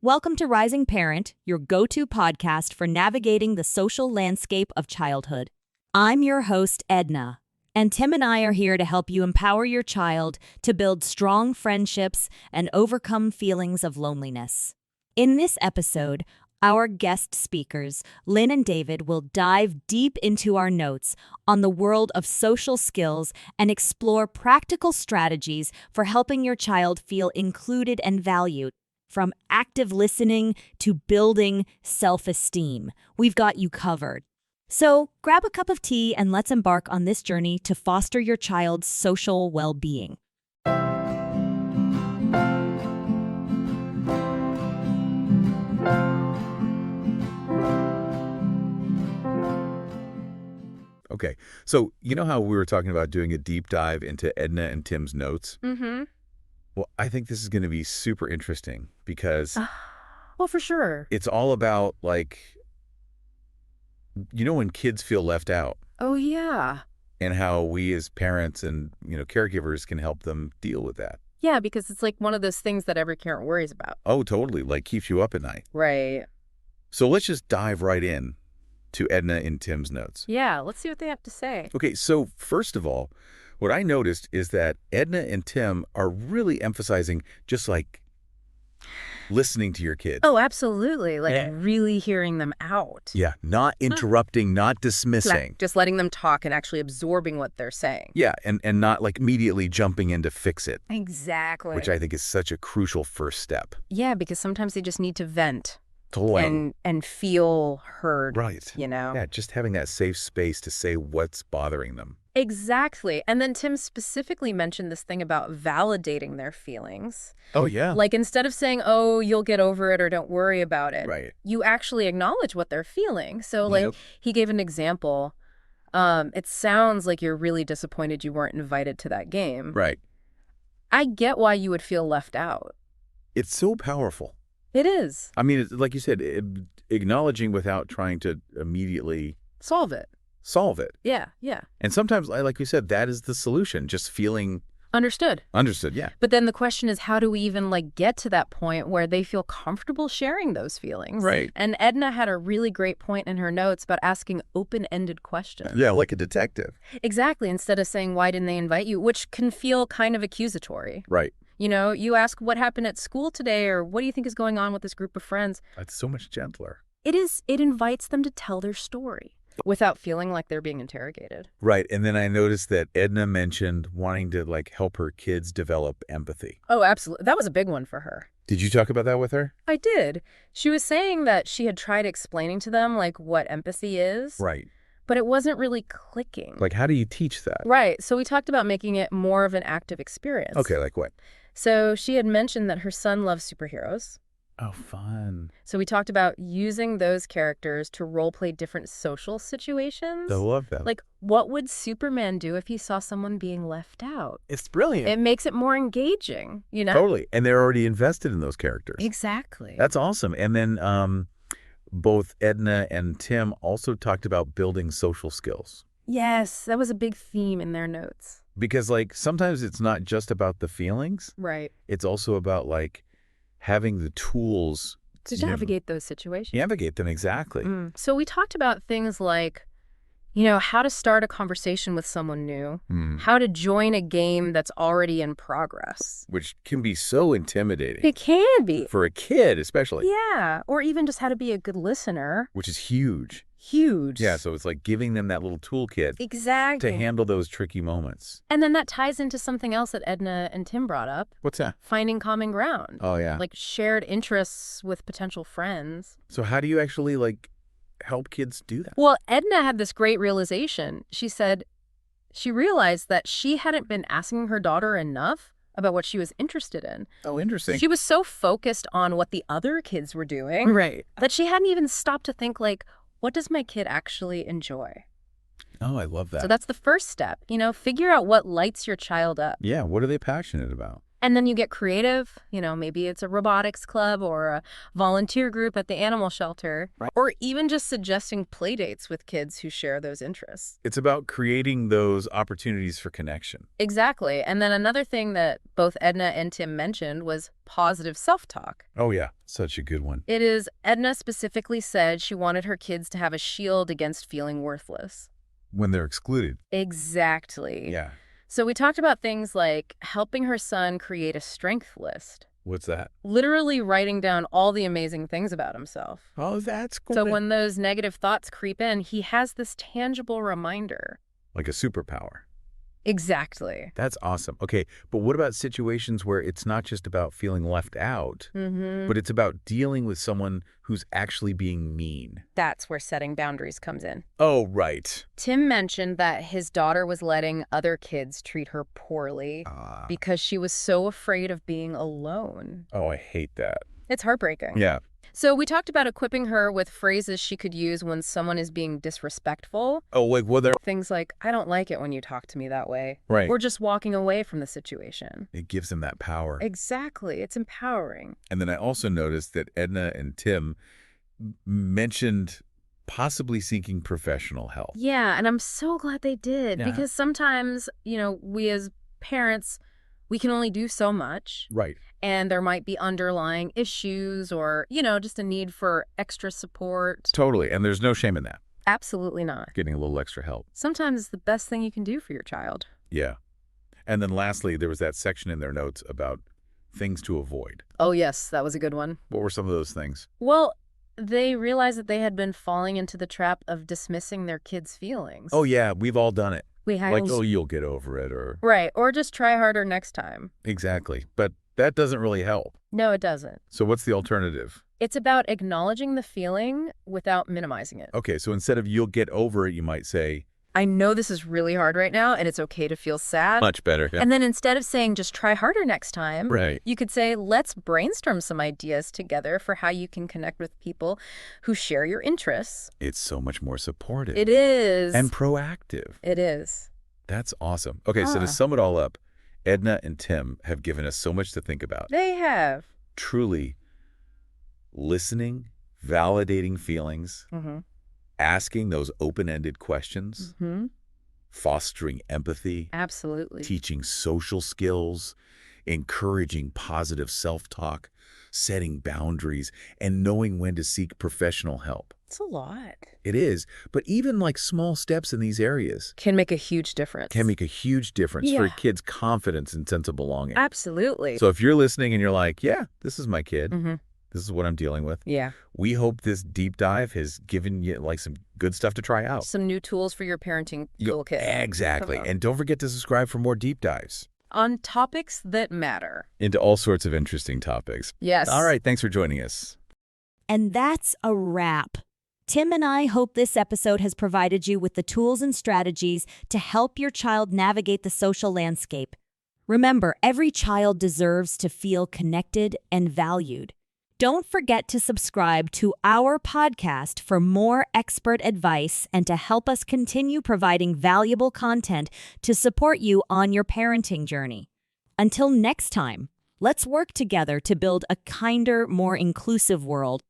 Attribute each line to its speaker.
Speaker 1: Welcome to Rising Parent, your go-to podcast for navigating the social landscape of childhood. I'm your host, Edna, and Tim and I are here to help you empower your child to build strong friendships and overcome feelings of loneliness. In this episode, our guest speakers, Lynn and David, will dive deep into our notes on the world of social skills and explore practical strategies for helping your child feel included and valued. From active listening to building self-esteem, we've got you covered. So grab a cup of tea and let's embark on this journey to foster your child's social well-being.
Speaker 2: Okay, so you know how we were talking about doing a deep dive into Edna and Tim's notes?
Speaker 3: Mm-hmm.
Speaker 2: Well, I think this is going to be super interesting because
Speaker 3: Well, for sure.
Speaker 2: it's all about, like, you know, when kids feel left out
Speaker 3: Oh, yeah.
Speaker 2: and how we as parents and, caregivers can help them deal with that.
Speaker 3: Yeah, because it's like one of those things that every parent worries about.
Speaker 2: Oh, totally. Like, keeps you up at night.
Speaker 3: Right.
Speaker 2: So let's just dive right in to Edna and Tim's notes.
Speaker 3: Yeah, let's see what they have to say.
Speaker 2: Okay, so first of all, what I noticed is that Edna and Tim are really emphasizing just like listening to your kid.
Speaker 3: Oh, absolutely. Like really hearing them out.
Speaker 2: Yeah, not interrupting, not dismissing.
Speaker 3: Just letting them talk and actually absorbing what they're saying.
Speaker 2: Yeah, and not like immediately jumping in to fix it,
Speaker 3: Exactly.
Speaker 2: which I think is such a crucial first step.
Speaker 3: Yeah, because sometimes they just need to vent
Speaker 2: Totally.
Speaker 3: and feel heard.
Speaker 2: Right. Yeah, just having that safe space to say what's bothering them.
Speaker 3: Exactly. And then Tim specifically mentioned this thing about validating their feelings.
Speaker 2: Oh, yeah.
Speaker 3: Like instead of saying, oh, you'll get over it or don't worry about it,
Speaker 2: Right.
Speaker 3: you actually acknowledge what they're feeling. So like he gave an example. It sounds like you're really disappointed you weren't invited to that game.
Speaker 2: Right.
Speaker 3: I get why you would feel left out.
Speaker 2: It's so powerful.
Speaker 3: It is.
Speaker 2: I mean, like you said, acknowledging without trying to immediately
Speaker 3: Solve it.
Speaker 2: solve it.
Speaker 3: Yeah, yeah.
Speaker 2: And sometimes, like we said, that is the solution, just feeling
Speaker 3: Understood.
Speaker 2: understood, yeah.
Speaker 3: But then the question is, how do we even like get to that point where they feel comfortable sharing those feelings?
Speaker 2: Right.
Speaker 3: And Edna had a really great point in her notes about asking open-ended questions.
Speaker 2: Yeah, like a detective.
Speaker 3: Exactly. Instead of saying, why didn't they invite you? Which can feel kind of accusatory.
Speaker 2: Right.
Speaker 3: You know, you ask what happened at school today or what do you think is going on with this group of friends?
Speaker 2: That's so much gentler.
Speaker 3: It invites them to tell their story without feeling like they're being interrogated.
Speaker 2: Right. And then I noticed that Edna mentioned wanting to, like, help her kids develop empathy.
Speaker 3: Oh, absolutely. That was a big one for her.
Speaker 2: Did you talk about that with her?
Speaker 3: I did. She was saying that she had tried explaining to them, like, what empathy is.
Speaker 2: Right.
Speaker 3: But it wasn't really clicking.
Speaker 2: Like, how do you teach that?
Speaker 3: Right. So we talked about making it more of an active experience.
Speaker 2: Okay, like what?
Speaker 3: So she had mentioned that her son loves superheroes.
Speaker 2: Oh, fun.
Speaker 3: So we talked about using those characters to role play different social situations.
Speaker 2: I love that.
Speaker 3: Like, what would Superman do if he saw someone being left out?
Speaker 2: It's brilliant.
Speaker 3: It makes it more engaging, you know?
Speaker 2: Totally. And they're already invested in those characters.
Speaker 3: Exactly.
Speaker 2: That's awesome. And then both Edna and Tim also talked about building social skills.
Speaker 3: Yes, that was a big theme in their notes.
Speaker 2: Because, like, sometimes it's not just about the feelings.
Speaker 3: Right.
Speaker 2: It's also about, like, having the tools
Speaker 3: To navigate those situations.
Speaker 2: Navigate them, exactly.
Speaker 3: So we talked about things like, you know, how to start a conversation with someone new, how to join a game that's already in progress.
Speaker 2: Which can be so intimidating.
Speaker 3: It can be.
Speaker 2: For a kid, especially.
Speaker 3: Yeah. Or even just how to be a good listener.
Speaker 2: Which is huge.
Speaker 3: Huge.
Speaker 2: Yeah, so it's like giving them that little toolkit
Speaker 3: Exactly.
Speaker 2: to handle those tricky moments.
Speaker 3: And then that ties into something else that Edna and Tim brought up.
Speaker 2: What's that?
Speaker 3: Finding common ground.
Speaker 2: Oh, yeah.
Speaker 3: Like shared interests with potential friends.
Speaker 2: So how do you actually, like, help kids do that?
Speaker 3: Well, Edna had this great realization. She said she realized that she hadn't been asking her daughter enough about what she was interested in.
Speaker 2: Oh, interesting.
Speaker 3: She was so focused on what the other kids were doing
Speaker 2: Right.
Speaker 3: that she hadn't even stopped to think, like, what does my kid actually enjoy?
Speaker 2: Oh, I love that.
Speaker 3: So that's the first step. You know, figure out what lights your child up.
Speaker 2: Yeah, what are they passionate about?
Speaker 3: And then you get creative. Maybe it's a robotics club or a volunteer group at the animal shelter.
Speaker 2: Right.
Speaker 3: Or even just suggesting play dates with kids who share those interests.
Speaker 2: It's about creating those opportunities for connection.
Speaker 3: Exactly. And then another thing that both Edna and Tim mentioned was positive self-talk.
Speaker 2: Oh, yeah. Such a good one.
Speaker 3: It is, Edna specifically said she wanted her kids to have a shield against feeling worthless.
Speaker 2: When they're excluded.
Speaker 3: Exactly.
Speaker 2: Yeah.
Speaker 3: So we talked about things like helping her son create a strength list.
Speaker 2: What's that?
Speaker 3: Literally writing down all the amazing things about himself.
Speaker 2: Oh, that's cool.
Speaker 3: So when those negative thoughts creep in, he has this tangible reminder.
Speaker 2: Like a superpower.
Speaker 3: Exactly.
Speaker 2: That's awesome. Okay, but what about situations where it's not just about feeling left out, but it's about dealing with someone who's actually being mean?
Speaker 3: That's where setting boundaries comes in.
Speaker 2: Oh, right.
Speaker 3: Tim mentioned that his daughter was letting other kids treat her poorly because she was so afraid of being alone.
Speaker 2: Oh, I hate that.
Speaker 3: It's heartbreaking.
Speaker 2: Yeah.
Speaker 3: So we talked about equipping her with phrases she could use when someone is being disrespectful.
Speaker 2: Oh, like, well, there...
Speaker 3: Things like, I don't like it when you talk to me that way.
Speaker 2: Right.
Speaker 3: Or just walking away from the situation.
Speaker 2: It gives them that power.
Speaker 3: Exactly. It's empowering.
Speaker 2: And then I also noticed that Edna and Tim mentioned possibly seeking professional help.
Speaker 3: Yeah, and I'm so glad they did.
Speaker 2: Yeah.
Speaker 3: Because sometimes, we as parents, we can only do so much.
Speaker 2: Right.
Speaker 3: And there might be underlying issues or, just a need for extra support.
Speaker 2: Totally. And there's no shame in that.
Speaker 3: Absolutely not.
Speaker 2: Getting a little extra help.
Speaker 3: Sometimes it's the best thing you can do for your child.
Speaker 2: Yeah. And then lastly, there was that section in their notes about things to avoid.
Speaker 3: Oh, yes, that was a good one.
Speaker 2: What were some of those things?
Speaker 3: Well, they realized that they had been falling into the trap of dismissing their kids' feelings.
Speaker 2: Oh, yeah, we've all done it.
Speaker 3: We had
Speaker 2: Like, oh, you'll get over it, or...
Speaker 3: Right, or just try harder next time.
Speaker 2: Exactly. But that doesn't really help.
Speaker 3: No, it doesn't.
Speaker 2: So what's the alternative?
Speaker 3: It's about acknowledging the feeling without minimizing it.
Speaker 2: Okay, so instead of you'll get over it, you might say...
Speaker 3: I know this is really hard right now, and it's okay to feel sad.
Speaker 2: Much better. Yeah.
Speaker 3: And then instead of saying just try harder next time,
Speaker 2: Right.
Speaker 3: you could say let's brainstorm some ideas together for how you can connect with people who share your interests.
Speaker 2: It's so much more supportive.
Speaker 3: It is.
Speaker 2: And proactive.
Speaker 3: It is.
Speaker 2: That's awesome. Okay, so to sum it all up, Edna and Tim have given us so much to think about.
Speaker 3: They have.
Speaker 2: Truly listening, validating feelings, asking those open-ended questions, fostering empathy,
Speaker 3: Absolutely.
Speaker 2: teaching social skills, encouraging positive self-talk, setting boundaries, and knowing when to seek professional help.
Speaker 3: It's a lot.
Speaker 2: It is, but even like small steps in these areas
Speaker 3: Can make a huge difference.
Speaker 2: can make a huge difference for a
Speaker 3: Yeah.
Speaker 2: kid's confidence and sense of belonging.
Speaker 3: Absolutely.
Speaker 2: So if you're listening and you're like, yeah, this is my kid, this is what I'm dealing with,
Speaker 3: Yeah.
Speaker 2: we hope this deep dive has given you like some good stuff to try out.
Speaker 3: Some new tools for your parenting toolkit.
Speaker 2: Exactly.
Speaker 3: Come on.
Speaker 2: And don't forget to subscribe for more deep dives
Speaker 3: On topics that matter.
Speaker 2: into all sorts of interesting topics.
Speaker 3: Yes.
Speaker 2: All right. Thanks for joining us.
Speaker 1: And that's a wrap. Tim and I hope this episode has provided you with the tools and strategies to help your child navigate the social landscape. Remember, every child deserves to feel connected and valued. Don't forget to subscribe to our podcast for more expert advice and to help us continue providing valuable content to support you on your parenting journey. Until next time, let's work together to build a kinder, more inclusive world.